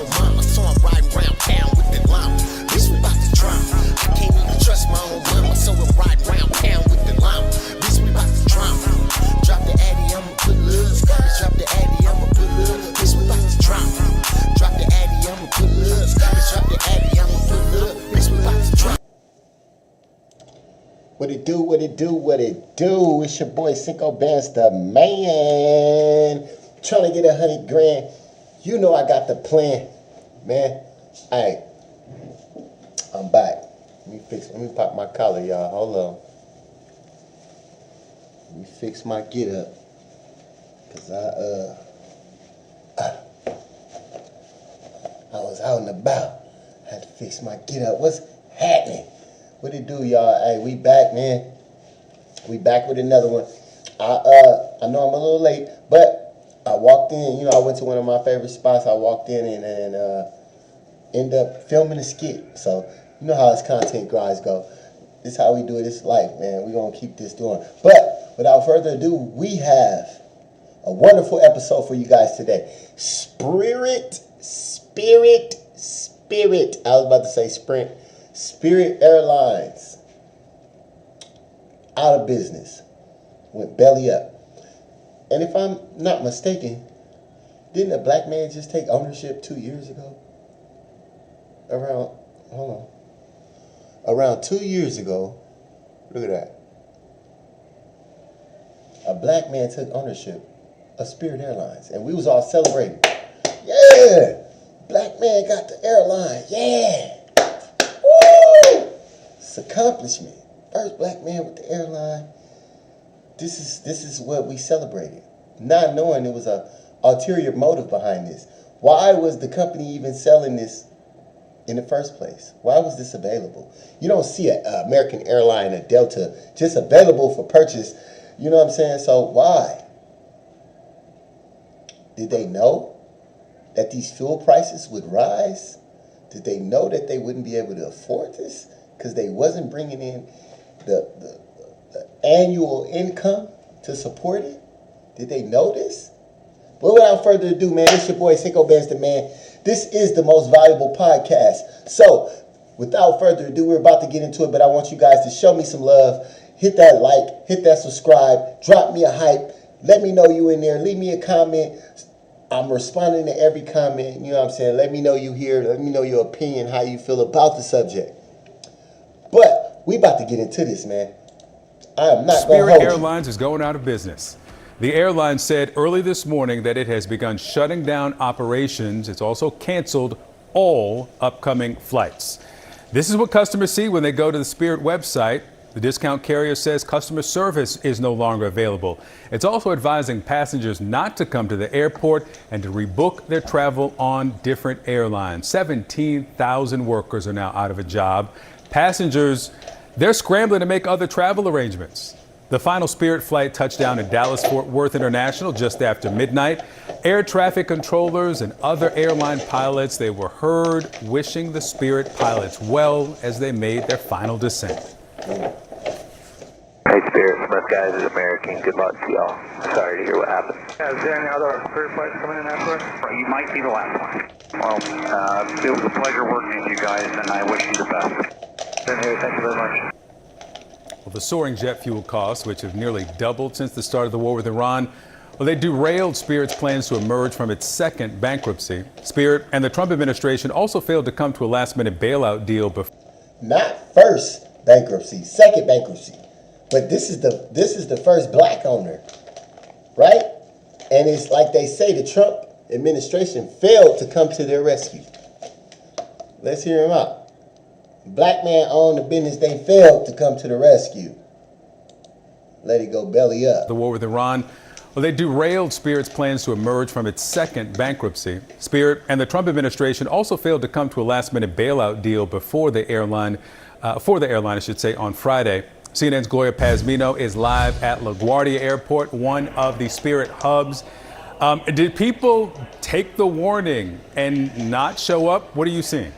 own mama, so I'm riding round town with the llama. Bitch, we about to drown. I can't even trust my own mama, so I'm riding round town with the llama. Bitch, we about to drown. Drop the addy, I'ma put love. Bitch, drop the addy, I'ma put love. Bitch, we about to drown. Drop the addy, I'ma put love. Bitch, drop the addy, I'ma put love. Bitch, we about to drown. What it do, what it do, what it do? It's your boy Cinco Band's the man. Trying to get 100 grand. You know I got the plan, man. Alright, I'm back. Let me pop my collar, y'all. Hold on. Let me fix my get up. Cause I was out and about. Had to fix my get up. What's happening? What it do, y'all? Hey, we back, man. We back with another one. I know I'm a little late, but I walked in. You know, I went to one of my favorite spots. I walked in and ended up filming a skit. So you know how this content guys go. This is how we do it. It's life, man. We're gonna keep this doing. But without further ado, we have a wonderful episode for you guys today. Spirit. I was about to say Sprint. Spirit Airlines out of business, went belly up. And if I'm not mistaken, didn't a black man just take ownership 2 years ago? Around 2 years ago, look at that. A black man took ownership of Spirit Airlines, and we was all celebrating. Yeah, black man got the airline. Yeah. Woo! It's an accomplishment. First black man with the airline. This is what we celebrated. Not knowing there was a ulterior motive behind this. Why was the company even selling this in the first place? Why was this available? You don't see an American airline, a Delta, just available for purchase. You know what I'm saying? So why? Did they know that these fuel prices would rise? Did they know that they wouldn't be able to afford this because they wasn't bringing in the annual income to support it? Did they know this? But without further ado, man, it's your boy Cinco Band's the man. This is the most valuable podcast. So without further ado, we're about to get into it, but I want you guys to show me some love. Hit that like, hit that subscribe, drop me a hype. Let me know you in there. Leave me a comment. I'm responding to every comment, you know what I'm saying? Let me know you here. Let me know your opinion, how you feel about the subject. But we about to get into this, man. I am not going to hold you. Spirit Airlines is going out of business. The airline said early this morning that it has begun shutting down operations. It's also canceled all upcoming flights. This is what customers see when they go to the Spirit website. The discount carrier says customer service is no longer available. It's also advising passengers not to come to the airport and to rebook their travel on different airlines. 17,000 workers are now out of a job. Passengers, they're scrambling to make other travel arrangements. The final Spirit flight touched down in Dallas-Fort Worth International just after midnight. Air traffic controllers and other airline pilots, they were heard wishing the Spirit pilots well as they made their final descent. Hey Spirit, Smith guys is American. Good luck to y'all. Sorry to hear what happened. Is there any other Spirit flights coming in after? You might be the last one. Well, it was a pleasure working with you guys, and I wish you the best. Same here. Thank you very much. Well, the soaring jet fuel costs, which have nearly doubled since the start of the war with Iran, well, they derailed Spirit's plans to emerge from its second bankruptcy. Spirit and the Trump administration also failed to come to a last-minute bailout deal before. Not first bankruptcy, second bankruptcy. But this is the first black owner, right? And it's like they say, the Trump administration failed to come to their rescue. Let's hear him out. Black man owned the business, they failed to come to the rescue. Let it go belly up. The war with Iran, well, they derailed Spirit's plans to emerge from its second bankruptcy. Spirit and the Trump administration also failed to come to a last-minute bailout deal before the airline, on Friday. CNN's Gloria Pazmino is live at LaGuardia Airport, one of the Spirit hubs. Did people take the warning and not show up? What are you seeing?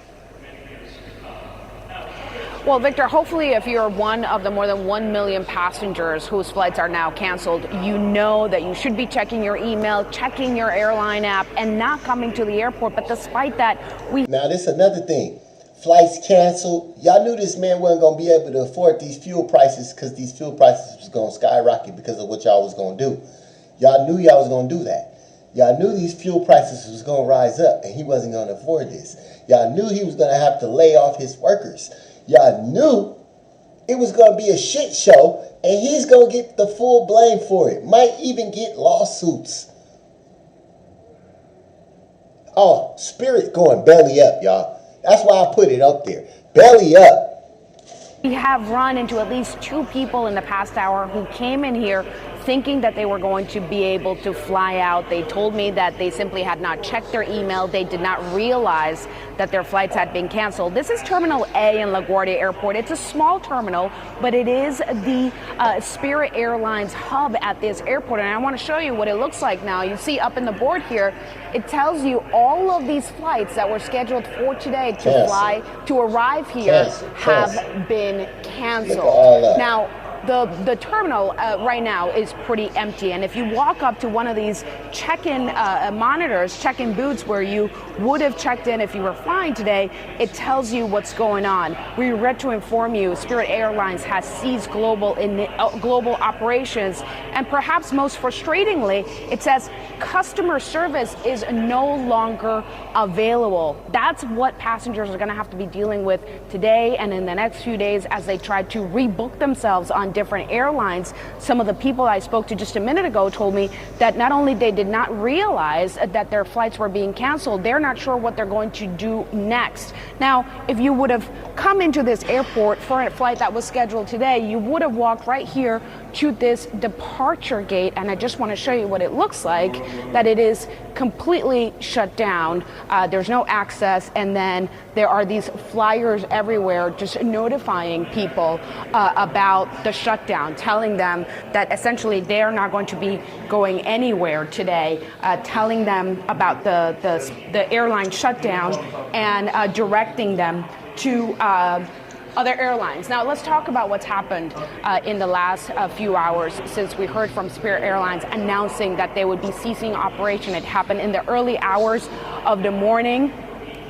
Well, Victor, hopefully if you're one of the more than 1 million passengers whose flights are now canceled, you know that you should be checking your email, checking your airline app, and not coming to the airport. But despite that, Now, this is another thing. Flights canceled. Y'all knew this man wasn't going to be able to afford these fuel prices because these fuel prices was going to skyrocket because of what y'all was going to do. Y'all knew y'all was going to do that. Y'all knew these fuel prices was going to rise up and he wasn't going to afford this. Y'all knew he was going to have to lay off his workers. Y'all knew it was going to be a shit show and he's going to get the full blame for it. Might even get lawsuits. Oh, Spirit going belly up, y'all. That's why I put it up there. Belly up. we have run into at least 2 people in the past hour who came in here thinking that they were going to be able to fly out. They told me that they simply had not checked their email. They did not realize that their flights had been canceled. This is Terminal A in LaGuardia Airport. It's a small terminal, but it is the Spirit Airlines hub at this airport. And I want to show you what it looks like now. You see up in the board here, it tells you all of these flights that were scheduled for today to arrive here have been canceled. Now, the terminal right now is pretty empty, and if you walk up to one of these check-in monitors, check-in booths where you would have checked in if you were flying today, it tells you what's going on. We regret to inform you, Spirit Airlines has ceased global operations, and perhaps most frustratingly, it says customer service is no longer available. That's what passengers are going to have to be dealing with today and in the next few days as they try to rebook themselves on different airlines. Some of the people I spoke to just a minute ago told me that not only they did not realize that their flights were being canceled, they're not sure what they're going to do next. Now, if you would have come into this airport for a flight that was scheduled today, you would have walked right here to this departure gate, and I just want to show you what it looks like, that it is completely shut down. There's no access, and then there are these flyers everywhere just notifying people about the shutdown, telling them that essentially they're not going to be going anywhere today, telling them about the airline shutdown and directing them to other airlines. Now, let's talk about what's happened in the last few hours since we heard from Spirit Airlines announcing that they would be ceasing operation. It happened in the early hours of the morning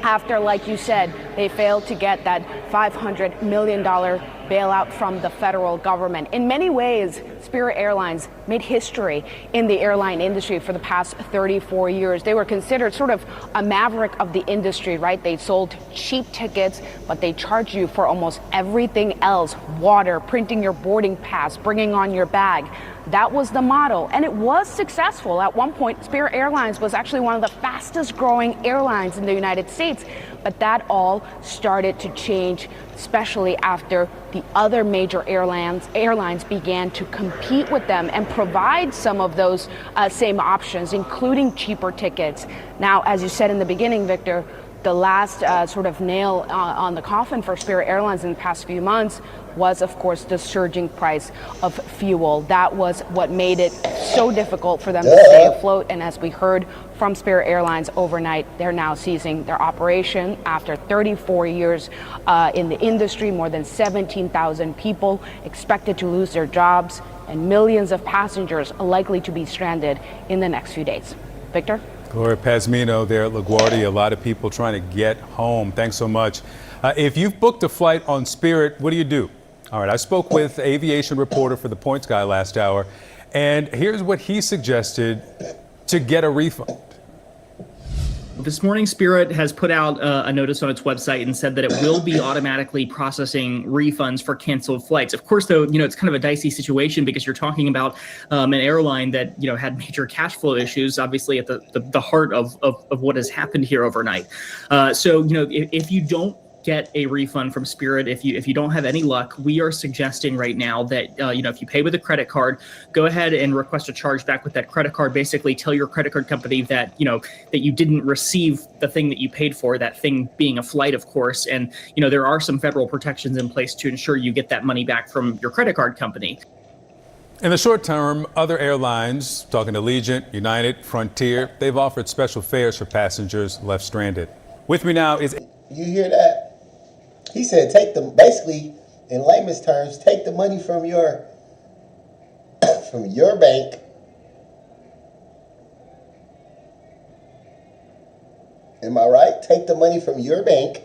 after, like you said, they failed to get that $500 million bailout from the federal government. In many ways, Spirit Airlines made history in the airline industry for the past 34 years. They were considered sort of a maverick of the industry, right? They sold cheap tickets, but they charged you for almost everything else: water, printing your boarding pass, bringing on your bag. That was the model, and it was successful. At one point, Spirit Airlines was actually one of the fastest growing airlines in the United States, but that all started to change, especially after the other major airlines began to compete with them and provide some of those same options, including cheaper tickets. Now, as you said in the beginning, Victor, the last sort of nail on the coffin for Spirit Airlines in the past few months was, of course, the surging price of fuel. That was what made it so difficult for them to stay afloat. And as we heard from Spirit Airlines overnight, they're now ceasing their operation after 34 years in the industry. More than 17,000 people expected to lose their jobs, and millions of passengers are likely to be stranded in the next few days. Victor? Gloria Pazmino there at LaGuardia. A lot of people trying to get home. Thanks so much. If you've booked a flight on Spirit, what do you do? All right, I spoke with aviation reporter for The Points Guy last hour, and here's what he suggested to get a refund. This morning, Spirit has put out a notice on its website and said that it will be automatically processing refunds for canceled flights. Of course, though, it's kind of a dicey situation because you're talking about an airline that, had major cash flow issues, obviously at the heart of what has happened here overnight. So, if you don't get a refund from Spirit, if you don't have any luck, we are suggesting right now that if you pay with a credit card, go ahead and request a chargeback with that credit card. Basically, tell your credit card company that that you didn't receive the thing that you paid for, that thing being a flight, of course. And there are some federal protections in place to ensure you get that money back from your credit card company. In the short term, other airlines, talking to Allegiant, United, Frontier, they've offered special fares for passengers left stranded. With me now is... You hear that? He said, basically, in layman's terms, take the money from your from your bank Am I right? Take the money from your bank,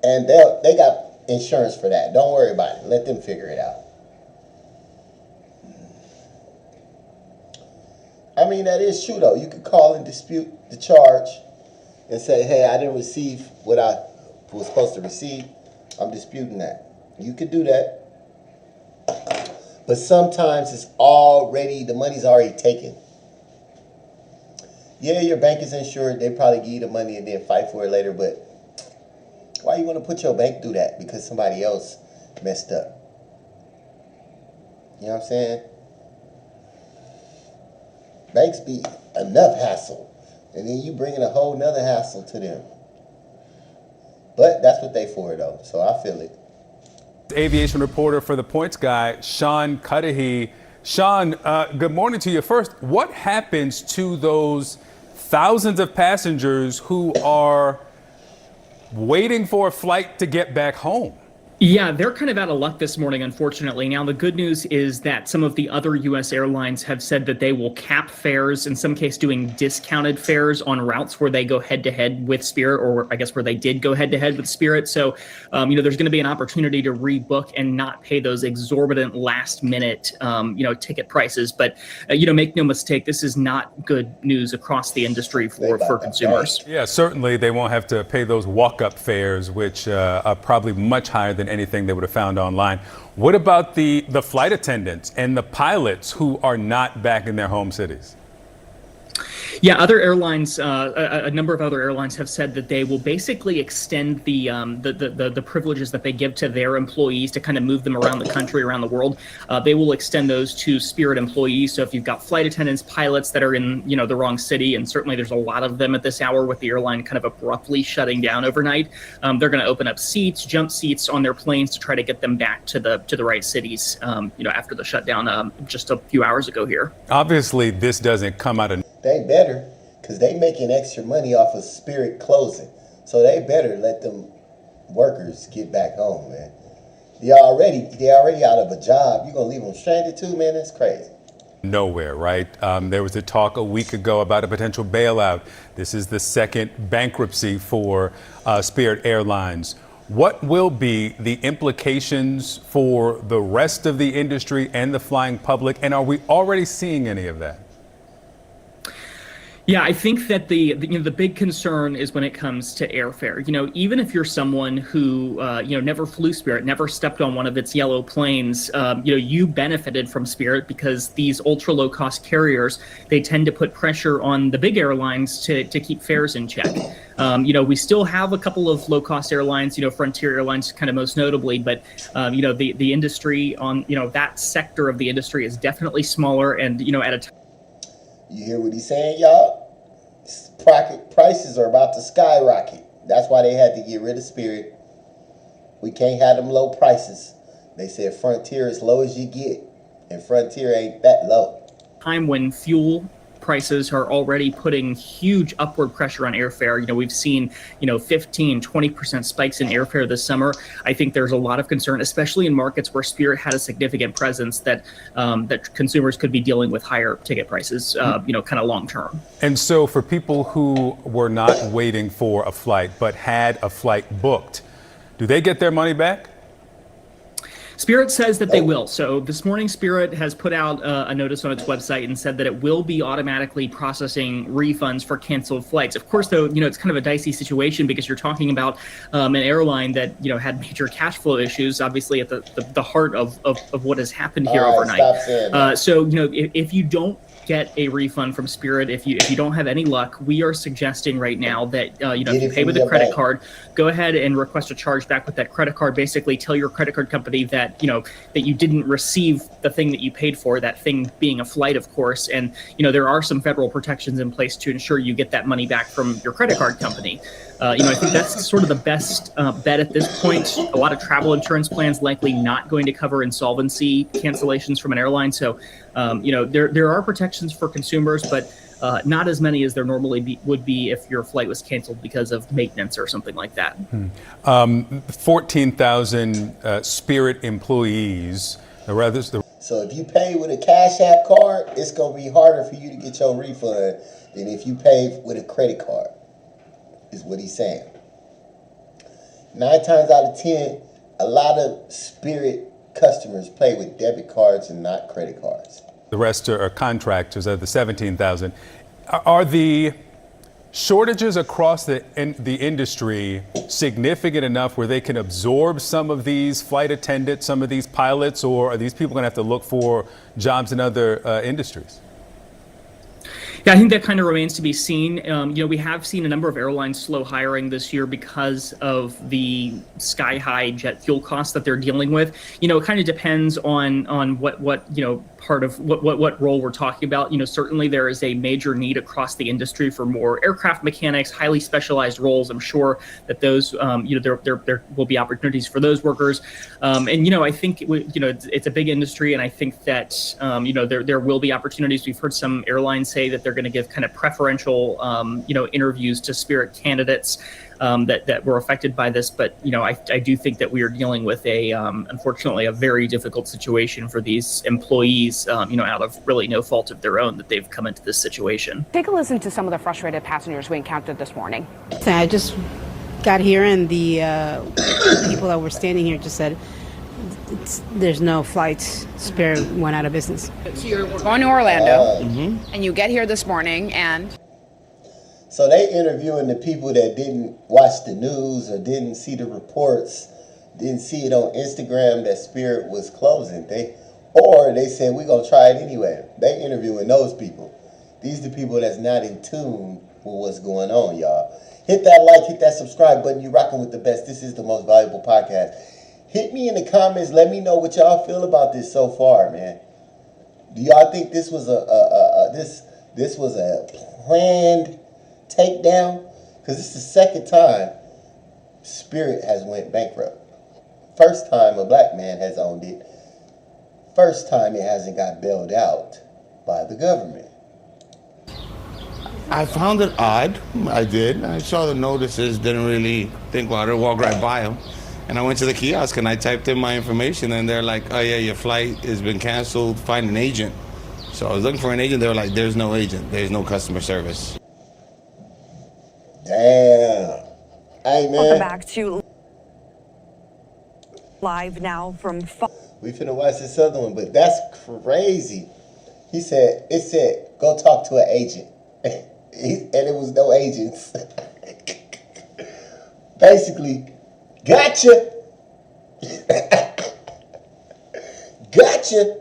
and they got insurance for that. Don't worry about it. Let them figure it out. I mean, that is true, though. You could call and dispute the charge and say, hey, I didn't receive what I was supposed to receive. I'm disputing that. You could do that. But sometimes the money's already taken. Yeah, your bank is insured. They probably give you the money and then fight for it later. But why you want to put your bank through that? Because somebody else messed up. You know what I'm saying? Banks be enough hassle. And then you bringing a whole nother hassle to them. But that's what they for, though. So I feel it. Aviation reporter for The Points Guy, Sean Cudahy. Sean, good morning to you. First, what happens to those thousands of passengers who are waiting for a flight to get back home? Yeah, they're kind of out of luck this morning, unfortunately. Now, the good news is that some of the other U.S. airlines have said that they will cap fares, in some case doing discounted fares on routes where they go head-to-head with Spirit, or I guess where they did go head-to-head with Spirit. So, there's going to be an opportunity to rebook and not pay those exorbitant last-minute, ticket prices. But, make no mistake, this is not good news across the industry for consumers. Yeah, certainly they won't have to pay those walk-up fares, which are probably much higher than anything they would have found online. What about the flight attendants and the pilots who are not back in their home cities? Yeah, other airlines, a number of other airlines have said that they will basically extend the privileges that they give to their employees to kind of move them around the country, around the world. They will extend those to Spirit employees. So if you've got flight attendants, pilots that are in, the wrong city, and certainly there's a lot of them at this hour with the airline kind of abruptly shutting down overnight, they're going to open up jump seats on their planes to try to get them back to the right cities, after the shutdown just a few hours ago here. Obviously, this doesn't come out of... They better, because they making extra money off of Spirit closing. So they better let them workers get back home, man. They're already out of a job. You gonna leave them stranded too, man? That's crazy. Nowhere, right? There was a talk a week ago about a potential bailout. This is the second bankruptcy for Spirit Airlines. What will be the implications for the rest of the industry and the flying public? And are we already seeing any of that? Yeah, I think that the big concern is when it comes to airfare. Even if you're someone who never flew Spirit, never stepped on one of its yellow planes, you benefited from Spirit because these ultra low cost carriers, they tend to put pressure on the big airlines to keep fares in check. We still have a couple of low cost airlines, Frontier Airlines kind of most notably, but the industry on that sector of the industry is definitely smaller, and at a time. You hear what he's saying, y'all? Prices are about to skyrocket. That's why they had to get rid of Spirit. We can't have them low prices. They said Frontier as low as you get, and Frontier ain't that low. Time when fuel prices are already putting huge upward pressure on airfare. We've seen, 15, 20% spikes in airfare this summer. I think there's a lot of concern, especially in markets where Spirit had a significant presence, that consumers could be dealing with higher ticket prices, kind of long term. And so for people who were not waiting for a flight but had a flight booked, do they get their money back? Spirit says that they will. So this morning, Spirit has put out a notice on its website and said that it will be automatically processing refunds for canceled flights. Of course, though, it's kind of a dicey situation because you're talking about an airline that, had major cash flow issues, obviously at the heart of what has happened here overnight. So, if you don't get a refund from Spirit, if you don't have any luck, we are suggesting right now that if you pay with a credit card, go ahead and request a charge back with that credit card. Basically tell your credit card company that that you didn't receive the thing that you paid for, that thing being a flight, of course, and there are some federal protections in place to ensure you get that money back from your credit card company. I think that's sort of the best bet at this point. A lot of travel insurance plans likely not going to cover insolvency cancellations from an airline. So, there are protections for consumers, but not as many as there normally would be if your flight was canceled because of maintenance or something like that. 14,000 Spirit employees. So if you pay with a Cash App card, it's going to be harder for you to get your refund than if you pay with a credit card, is what he's saying. 9 times out of 10, a lot of Spirit customers pay with debit cards and not credit cards. The rest are contractors of the 17,000. Are the shortages across the industry significant enough where they can absorb some of these flight attendants, some of these pilots, or are these people going to have to look for jobs in other industries? Yeah, I think that kind of remains to be seen. We have seen a number of airlines slow hiring this year because of the sky-high jet fuel costs that they're dealing with. It kind of depends on what part of what role we're talking about. Certainly there is a major need across the industry for more aircraft mechanics, highly specialized roles. I'm sure that those, there will be opportunities for those workers. I think it's a big industry, and I think that there will be opportunities. We've heard some airlines say that they're going to give kind of preferential, interviews to Spirit candidates that were affected by this. But, I do think that we are dealing with unfortunately, a very difficult situation for these employees, out of really no fault of their own that they've come into this situation. Take a listen to some of the frustrated passengers we encountered this morning. I just got here and the people that were standing here just said, there's no flights. Spirit went out of business. So we're going to Orlando, and you get here this morning, and... So they interviewing the people that didn't watch the news or didn't see the reports, didn't see it on Instagram that Spirit was closing. They said, we're going to try it anyway. They interviewing those people. These are the people that's not in tune with what's going on, y'all. Hit that like, hit that subscribe button. You're rocking with the best. This is the most valuable podcast. Hit me in the comments. Let me know what y'all feel about this so far, man. Do y'all think this was this was a planned takedown? Because it's the second time Spirit has went bankrupt. First time a black man has owned it. First time it hasn't got bailed out by the government. I found it odd. I did. I saw the notices, didn't really think about it, walked right by them. And I went to the kiosk and I typed in my information and they're like, oh yeah, your flight has been canceled, find an agent. So I was looking for an agent. They were like, there's no agent. There's no customer service. Damn. Hey, man. Welcome back to Live now from... We finna watch this other one, but that's crazy. It said, go talk to an agent. And it was no agents. Basically, gotcha. Gotcha.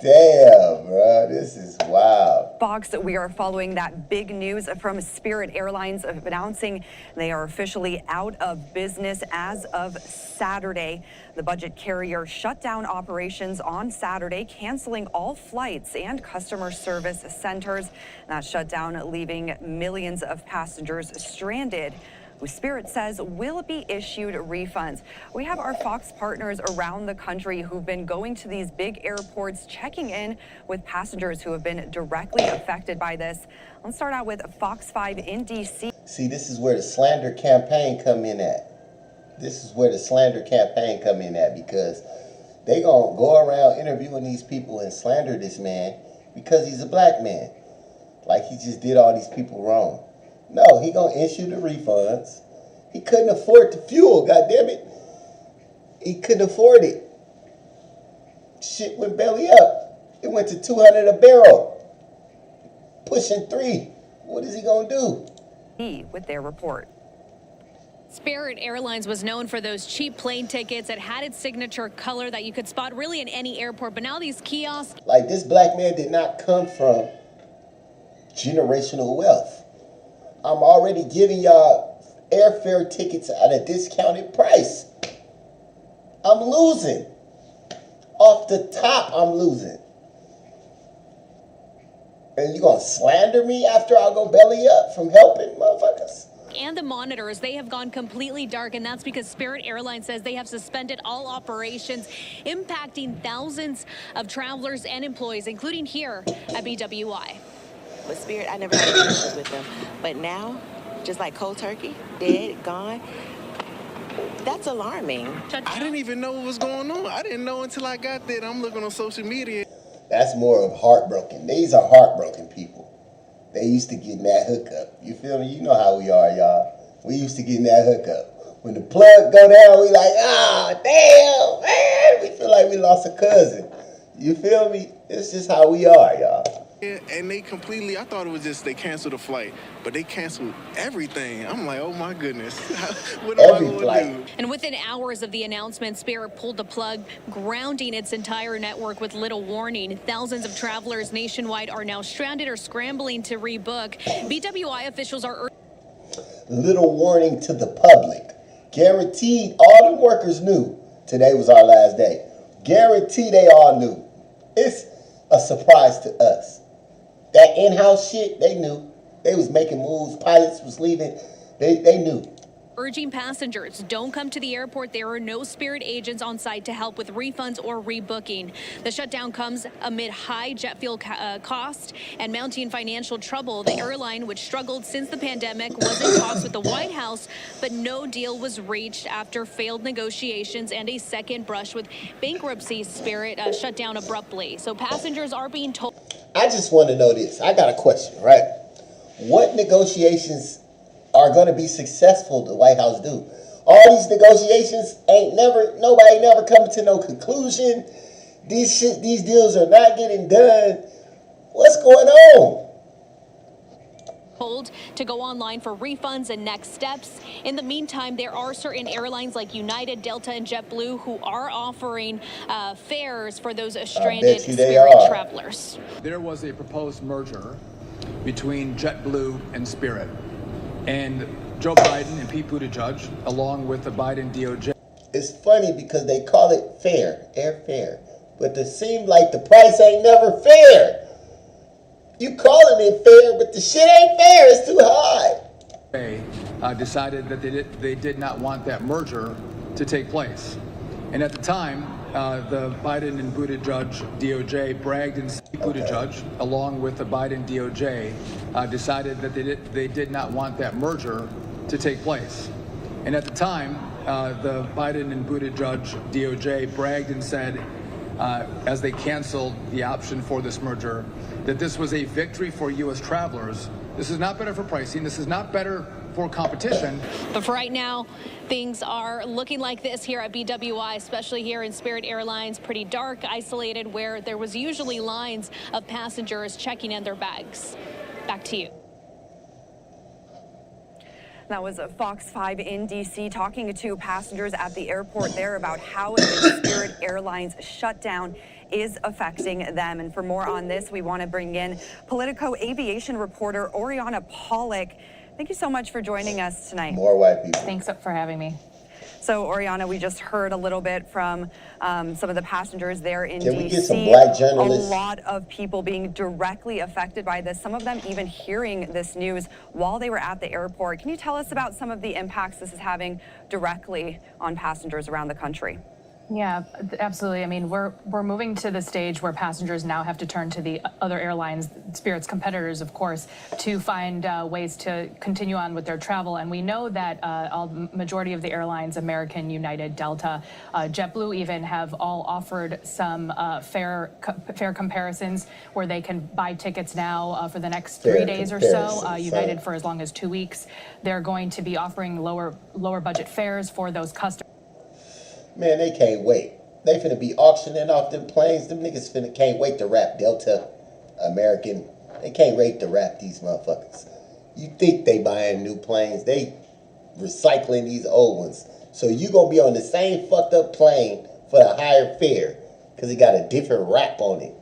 Damn, bro, this is wild. Fox, we are following that big news from Spirit Airlines announcing they are officially out of business as of Saturday. The budget carrier shut down operations on Saturday, canceling all flights and customer service centers. That shutdown leaving millions of passengers stranded, who Spirit says will be issued refunds. We have our Fox partners around the country who've been going to these big airports, checking in with passengers who have been directly affected by this. Let's start out with Fox 5 in D.C. See, this is where the slander campaign come in at. This is where the slander campaign come in at, because they gonna go around interviewing these people and slander this man because he's a black man. Like he just did all these people wrong. No, he gonna issue the refunds. He couldn't afford the fuel, goddammit. He couldn't afford it. Shit went belly up. It went to $200 a barrel. Pushing $3. What is he gonna do? With their report. Spirit Airlines was known for those cheap plane tickets that had its signature color that you could spot really in any airport. But now these kiosks. Like, this black man did not come from generational wealth. I'm already giving y'all airfare tickets at a discounted price. I'm losing. Off the top, I'm losing. And you gonna slander me after I go belly up from helping motherfuckers? And the monitors, they have gone completely dark, and that's because Spirit Airlines says they have suspended all operations, impacting thousands of travelers and employees, including here at BWI. With Spirit, I never had any issues with them. But now, just like cold turkey, dead, gone, that's alarming. I didn't even know what was going on. I didn't know until I got there. I'm looking on social media. That's more of heartbroken. These are heartbroken people. They used to get in that hookup. You feel me? You know how we are, y'all. We used to get in that hookup. When the plug go down, we like, damn, man. We feel like we lost a cousin. You feel me? It's just how we are, y'all. And they completely, I thought it was just they canceled the flight, but they canceled everything. I'm like, oh my goodness, what am I going to do? And within hours of the announcement, Spirit pulled the plug, grounding its entire network with little warning. Thousands of travelers nationwide are now stranded or scrambling to rebook. BWI officials are little warning to the public. Guaranteed all the workers knew today was our last day. Guaranteed they all knew. It's a surprise to us. That in-house shit, they knew. They was making moves. Pilots was leaving. They knew. urging passengers, don't come to the airport. There are no Spirit agents on site to help with refunds or rebooking. The shutdown comes amid high jet fuel cost and mounting financial trouble. The airline, which struggled since the pandemic, was in talks with the White House, but no deal was reached after failed negotiations and a second brush with bankruptcy. Spirit shut down abruptly. So passengers are being told. I just want to know this. I got a question, right? What negotiations are going to be successful the White House do? All these negotiations nobody never come to no conclusion. These deals are not getting done. What's going on? Told to go online for refunds and next steps. In the meantime, there are certain airlines like United, Delta, and JetBlue who are offering fares for those stranded Spirit travelers. There was a proposed merger between JetBlue and Spirit, and Joe Biden and Pete Buttigieg, along with the Biden DOJ. It's funny because they call it airfare, but it seems like the price ain't never fair. You calling it fair, but the shit ain't fair. It's too high. Decided that they did not want that merger to take place. And at the time, the Biden and Buttigieg DOJ bragged and Buttigieg, along with the Biden DOJ, decided that they did not want that merger to take place. And at the time, the Biden and Buttigieg DOJ bragged and said, as they canceled the option for this merger, that this was a victory for U.S. travelers. This is not better for pricing. This is not better for competition. But for right now, things are looking like this here at BWI, especially here in Spirit Airlines. Pretty dark, isolated, where there was usually lines of passengers checking in their bags. Back to you. That was Fox 5 in D.C. talking to passengers at the airport there about how the Spirit Airlines shutdown is affecting them. And for more on this, we want to bring in Politico aviation reporter Oriana Pollock. Thank you so much for joining us tonight. More white people. Thanks for having me. So, Oriana, we just heard a little bit from some of the passengers there in D.C. Can we get some black journalists? A lot of people being directly affected by this, some of them even hearing this news while they were at the airport. Can you tell us about some of the impacts this is having directly on passengers around the country? Yeah, absolutely. I mean, we're moving to the stage where passengers now have to turn to the other airlines, Spirit's competitors, of course, to find ways to continue on with their travel. And we know that majority of the airlines, American, United, Delta, JetBlue even have all offered some fare comparisons where they can buy tickets now for the next 3 days or so. United for as long as 2 weeks. They're going to be offering lower budget fares for those customers. Man, they can't wait. They finna be auctioning off them planes. Them niggas can't wait to wrap Delta, American. They can't wait to wrap these motherfuckers. You think they buying new planes. They recycling these old ones. So you gonna be on the same fucked up plane for the higher fare because it got a different wrap on it.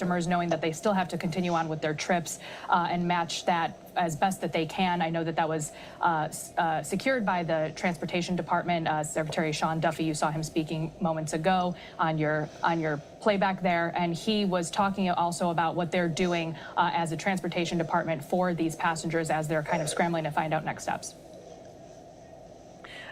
customers, knowing that they still have to continue on with their trips and match that as best that they can. I know that that was secured by the Transportation Department. Secretary Sean Duffy, you saw him speaking moments ago on your playback there, and he was talking also about what they're doing as a Transportation Department for these passengers as they're kind of scrambling to find out next steps.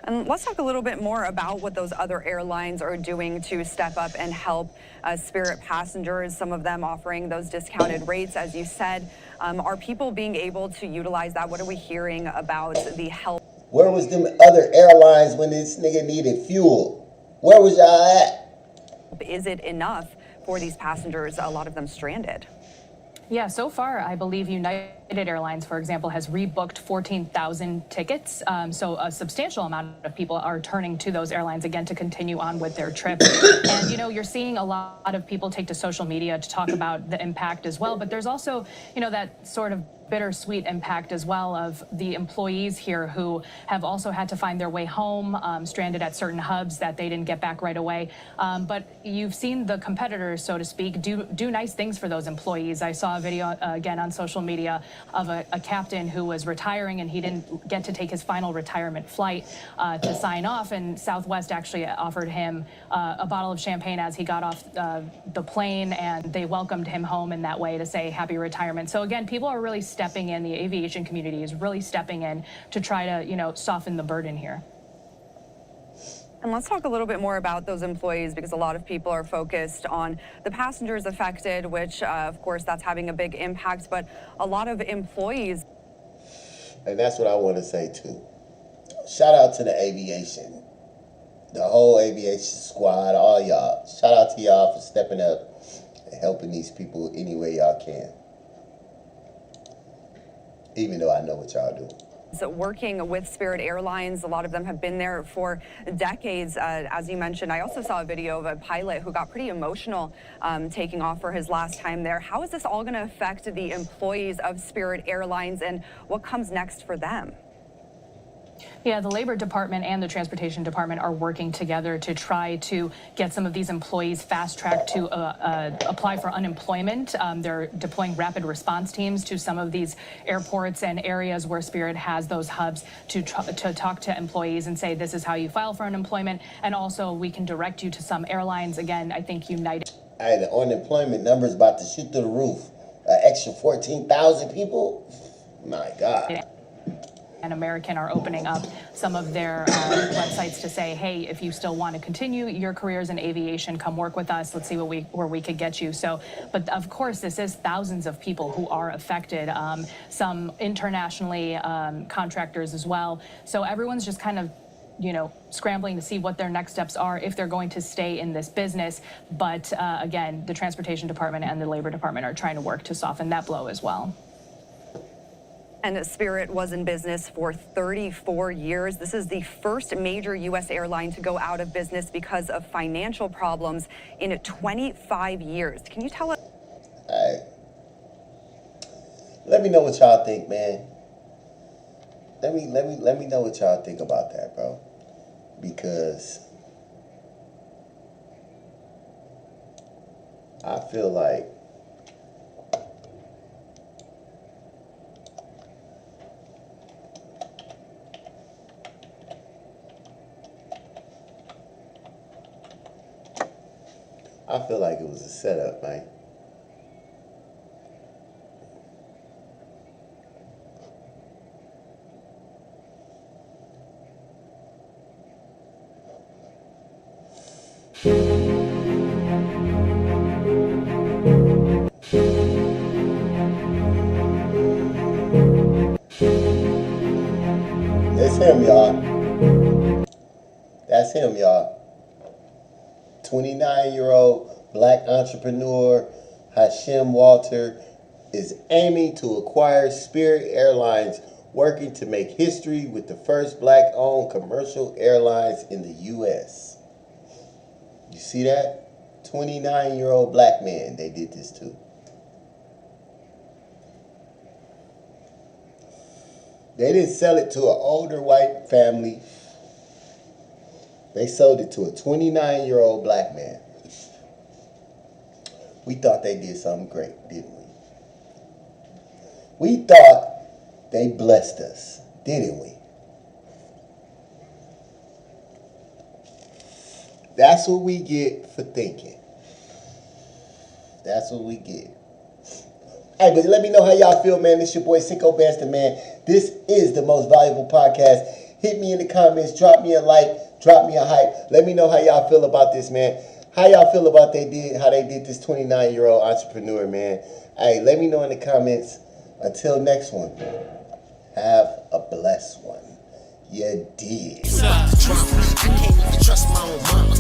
And let's talk a little bit more about what those other airlines are doing to step up and help Spirit passengers, some of them offering those discounted rates, as you said. Are people being able to utilize that? What are we hearing about the help? Where was them other airlines when this nigga needed fuel? Where was y'all at? Is it enough for these passengers, a lot of them stranded? Yeah, so far, I believe United Airlines, for example, has rebooked 14,000 tickets. So a substantial amount of people are turning to those airlines again to continue on with their trips. And, you know, you're seeing a lot of people take to social media to talk about the impact as well. But there's also, you know, that sort of bittersweet impact as well of the employees here who have also had to find their way home, stranded at certain hubs that they didn't get back right away. But you've seen the competitors, so to speak, do nice things for those employees. I saw a video again on social media of a captain who was retiring and he didn't get to take his final retirement flight to sign off, and Southwest actually offered him a bottle of champagne as he got off the plane, and they welcomed him home in that way to say happy retirement. So again, people are really stepping in. The aviation community is really stepping in to try to, you know, soften the burden here. And let's talk a little bit more about those employees, because a lot of people are focused on the passengers affected, which of course that's having a big impact, but a lot of employees. And that's what I want to say too. Shout out to the aviation, the whole aviation squad, all y'all. Shout out to y'all for stepping up and helping these people any way y'all can. Even though I know what y'all do. So working with Spirit Airlines, a lot of them have been there for decades. As you mentioned, I also saw a video of a pilot who got pretty emotional taking off for his last time there. How is this all going to affect the employees of Spirit Airlines, and what comes next for them? Yeah, the Labor Department and the Transportation Department are working together to try to get some of these employees fast-tracked to apply for unemployment. They're deploying rapid response teams to some of these airports and areas where Spirit has those hubs to talk to employees and say, this is how you file for unemployment. And also, we can direct you to some airlines. Again, I think United. Hey, the unemployment number is about to shoot through the roof. An extra 14,000 people? My God. And American are opening up some of their websites to say, hey, if you still want to continue your careers in aviation, come work with us. Let's see where we could get you. So, but of course, this is thousands of people who are affected, some internationally, contractors as well. So everyone's just kind of, you know, scrambling to see what their next steps are if they're going to stay in this business. But again, the Transportation Department and the Labor Department are trying to work to soften that blow as well. And Spirit was in business for 34 years. This is the first major U.S. airline to go out of business because of financial problems in 25 years. Can you tell us? Hey, let me know what y'all think, man. Let me know what y'all think about that, bro. Because I feel like it was a setup, man. That's him, y'all. That's him, y'all. 29-year-old black entrepreneur Hashim Walter is aiming to acquire Spirit Airlines, working to make history with the first black-owned commercial airlines in the U.S. You see that? 29-year-old black man they did this to. They didn't sell it to an older white family. They sold it to a 29-year-old black man we thought they did something great, didn't we? We thought they blessed us, didn't we? That's what we get for thinking. That's what we get. Hey, but let me know how y'all feel, man. This your boy Sicko Bastard, man. This is the most valuable podcast. Hit me in the comments. Drop me a like. Drop me a hype. Let me know how y'all feel about this, man. How y'all feel about how they did this 29-year-old entrepreneur, man. Hey, let me know in the comments. Until next one, have a blessed one. You did. I can't even trust my own mama.